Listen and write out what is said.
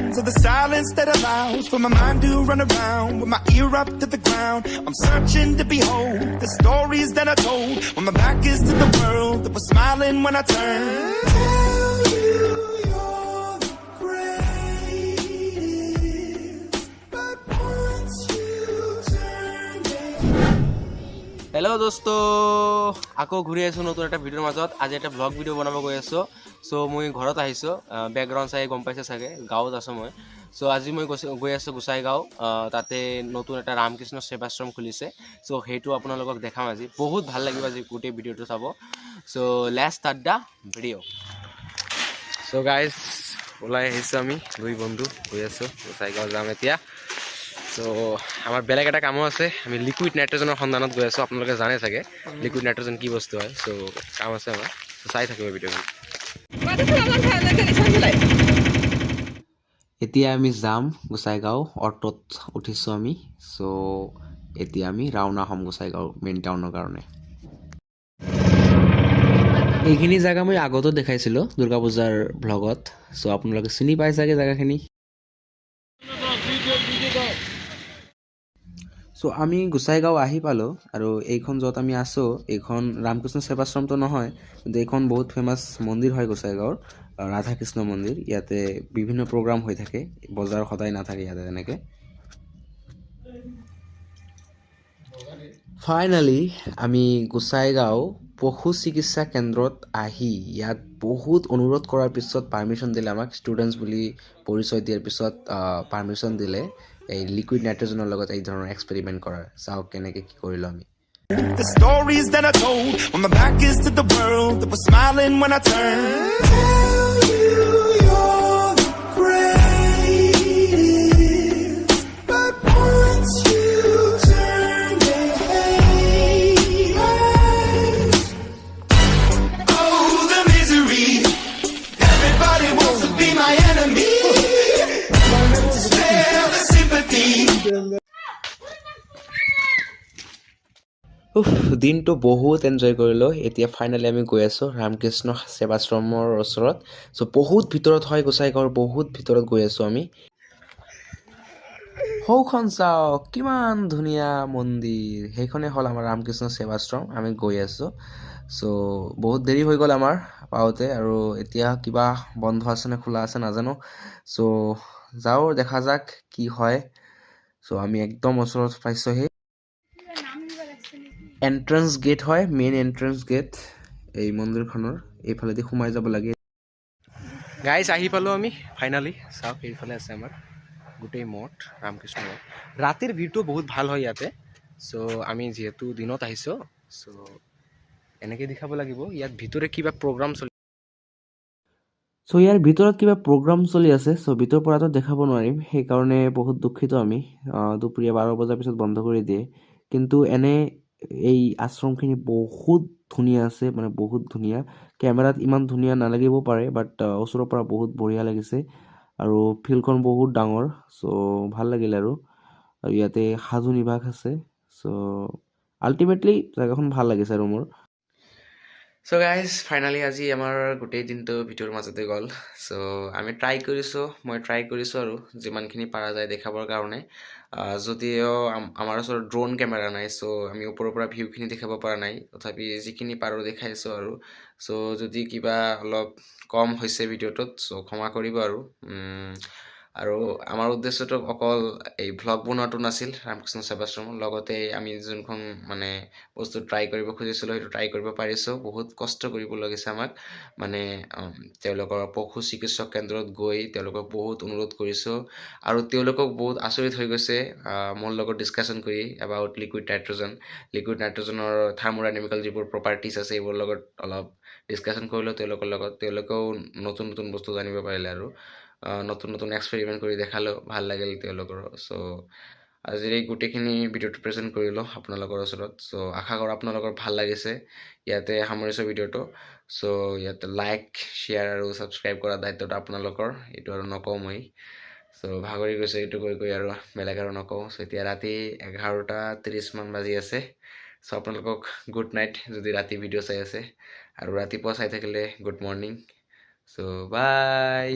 signs of the silence that allows for my mind to run around with my ear up to the ground. I'm searching to behold the stories that I told when my back is to the world that was smiling when I turned. Tell you you're the greatest, but once you turn it. Hello' দোস্ত, আকৌ ঘূৰি আহিছোঁ নতুন এটা ভিডিঅ'ৰ মাজত। আজি এটা ব্লগ ভিডিঅ' বনাব গৈ আছোঁ। চ' মই ঘৰত আহিছোঁ, বেকগ্ৰাউণ্ড চাই গম পাইছে চাগে, গাঁৱত আছোঁ মই। চ' আজি মই গৈ আছোঁ গোসাইগাঁও। তাতে নতুন এটা ৰামকৃষ্ণ সেৱাশ্ৰম খুলিছে। চ' সেইটো আপোনালোকক দেখাম আজি। বহুত ভাল লাগিব আজি গোটেই ভিডিঅ'টো চাব। So' let's start the video'. So' guys, ওলাই আহিছোঁ আমি দুই বন্ধু, গৈ আছোঁ গোসাইগাঁও যাম এতিয়া। চ' আমাৰ বেলেগ এটা কামো আছে। আমি লিকুইড নাইট্ৰজেনৰ সন্ধানত গৈ আছোঁ। আপোনালোকে জানে চাগে লিকুইড নাইট্ৰজেন কি বস্তু হয়। চ' কাম আছে আমাৰ, চাই থাকিব ভিডিঅ'টো। এতিয়া আমি যাম গোসাইগাঁও, অটোত উঠিছোঁ আমি। চ' এতিয়া আমি ৰাওনা হ'ম গোসাইগাঁও মেইন টাউনৰ কাৰণে। এইখিনি জেগা মই আগতো দেখাইছিলোঁ দুৰ্গা পূজাৰ ভ্লগত। চ' আপোনালোকে চিনি পাই চাগে জেগাখিনি। চ' আমি গোসাইগাঁও আহি পালোঁ, আৰু এইখন য'ত আমি আছোঁ এইখন ৰামকৃষ্ণ সেৱাশ্ৰমটো নহয়, কিন্তু এইখন বহুত ফেমাছ মন্দিৰ হয় গোসাইগাঁৱৰ, ৰাধাকৃষ্ণ মন্দিৰ। ইয়াতে বিভিন্ন প্ৰগ্ৰাম হৈ থাকে, বজাৰ সদায় নাথাকে ইয়াতে তেনেকৈ। ফাইনেলি আমি গোসাইগাঁও পশু চিকিৎসা কেন্দ্ৰত আহি ইয়াত বহুত অনুৰোধ কৰাৰ পিছত পাৰ্মিশ্যন দিলে আমাক। ষ্টুডেণ্টছ বুলি পৰিচয় দিয়াৰ পিছত পাৰ্মিশ্যন দিলে এই লিকুইড নাইট্ৰজেনৰ লগত এই ধৰণৰ এক্সপেৰিমেণ্ট কৰাৰ। চাওক কেনেকৈ কি কৰিলোঁ আমি। The stories that I told when my back is to the world that was smiling when I turned. Tell you you're the greatest, but once you turn it haters. Oh, the misery. Everybody wants to be my enemy. Spare the sympathy. দিনটো বহুত enjoy কৰিলোঁ। এতিয়া finally আমি গৈ আছোঁ ৰামকৃষ্ণ সেৱাশ্ৰমৰ ওচৰত। চ' বহুত ভিতৰত হয় গোসাইগাঁৱৰ, বহুত ভিতৰত গৈ আছোঁ আমি। সৌখন চাওক কিমান ধুনীয়া মন্দিৰ, সেইখনেই হ'ল আমাৰ ৰামকৃষ্ণ সেৱাশ্ৰম। আমি গৈ আছোঁ। চ' বহুত দেৰি হৈ গ'ল আমাৰ পাওঁতে, আৰু এতিয়া কিবা বন্ধ আছে নে খোলা আছে নাজানো। চ' যাওঁ, দেখা যাক কি হয়। চ' আমি একদম ওচৰত পাইছোঁহি। এণ্ট্ৰেঞ্চ গেট হয়, মেইন এণ্ট্ৰেঞ্চ গেট এই মন্দিৰখনৰ। এইফালেদি সোমাই যাব লাগে। গাইজ আহি পালোঁ আমি ফাইনেলি। চাওক এইফালে আছে আমাৰ গোটেই মঠ, ৰামকৃষ্ণ মঠ। ৰাতিৰ ভিউটো বহুত ভাল হয় ইয়াতে। চ' আমি যিহেতু দিনত আহিছোঁ, চ' এনেকৈ দেখাব লাগিব। ইয়াত ভিতৰে কিবা প্ৰগ্ৰাম চলি ইয়াৰ ভিতৰত কিবা প্ৰগ্ৰাম চলি আছে। চ' ভিতৰৰ পৰাতো দেখাব নোৱাৰিম, সেইকাৰণে বহুত দুখিত আমি। দুপৰীয়া 12 বজাৰ পিছত বন্ধ কৰি দিয়ে। কিন্তু এনে এই আশ্ৰমখিনি বহুত ধুনীয়া আছে, মানে বহুত ধুনীয়া। কেমেৰাত ইমান ধুনীয়া নালাগিব পাৰে, বাট ওচৰৰ পৰা বহুত বঢ়িয়া লাগিছে। আৰু ফিল্ডখন বহুত ডাঙৰ, চ' ভাল লাগিল। আৰু ইয়াতে সাজু নিবাস আছে। চ' আল্টিমেটলি জেগাখন ভাল লাগিছে আৰু মোৰ। চ' গাইজ ফাইনেলি আজি আমাৰ গোটেই দিনটো ভিডিঅ'ৰ মাজতে গ'ল। চ' আমি মই ট্ৰাই কৰিছোঁ আৰু যিমানখিনি পৰা যায় দেখাবৰ কাৰণে। যদিও আমাৰ ওচৰত ড্ৰোন কেমেৰা নাই, চ' আমি ওপৰৰ পৰা ভিউখিনি দেখাব পৰা নাই। তথাপি যিখিনি পাৰোঁ দেখাইছোঁ আৰু। চ' যদি কিবা অলপ কম হৈছে ভিডিঅ'টোত, চ' ক্ষমা কৰিব আৰু। আৰু আমাৰ উদ্দেশ্যটো অকল এই ভ্লগ বনোৱাটো নাছিল ৰামকৃষ্ণ সেৱাশ্ৰমৰ, লগতে আমি যোনখন মানে বস্তু ট্ৰাই কৰিব খুজিছিলোঁ সেইটো ট্ৰাই কৰিব পাৰিছোঁ। বহুত কষ্ট কৰিব লাগিছে আমাক, মানে তেওঁলোকৰ পশু চিকিৎসক কেন্দ্ৰত গৈ তেওঁলোকক বহুত অনুৰোধ কৰিছোঁ, আৰু তেওঁলোকক বহুত আচৰিত হৈ গৈছে মোৰ লগত ডিছকাশ্যন কৰি এবাউট লিকুইড নাইট্ৰজেনৰ থাৰ্মোডাইনামিকেল যিবোৰ প্ৰপাৰ্টিজ আছে এইবোৰৰ লগত অলপ ডিছকাশ্যন কৰিলোঁ তেওঁলোকৰ লগত। তেওঁলোকেও নতুন নতুন বস্তু জানিব পাৰিলে, আৰু নতুন নতুন এক্সপেৰিমেণ্ট কৰি দেখালেও ভাল লাগিল তেওঁলোকৰ। চ' আজিৰ এই গোটেইখিনি ভিডিঅ'টো প্ৰেজেণ্ট কৰিলোঁ আপোনালোকৰ ওচৰত। চ' আশা কৰোঁ আপোনালোকৰ ভাল লাগিছে। ইয়াতে সামৰিছোঁ ভিডিঅ'টো। চ' ইয়াতে লাইক, শ্বেয়াৰ আৰু ছাবস্ক্ৰাইব কৰা দায়িত্বটো আপোনালোকৰ, এইটো আৰু নকওঁ মই। চ' ভাগৰি গৈছোঁ এইটো কৈ আৰু বেলেগ আৰু নকওঁ। চ' এতিয়া ৰাতি 11:30 মান বাজি আছে। চ' আপোনালোকক গুড নাইট যদি ৰাতি ভিডিঅ' চাই আছে, আৰু ৰাতিপুৱা চাই থাকিলে গুড মৰ্ণিং। চ' বাই।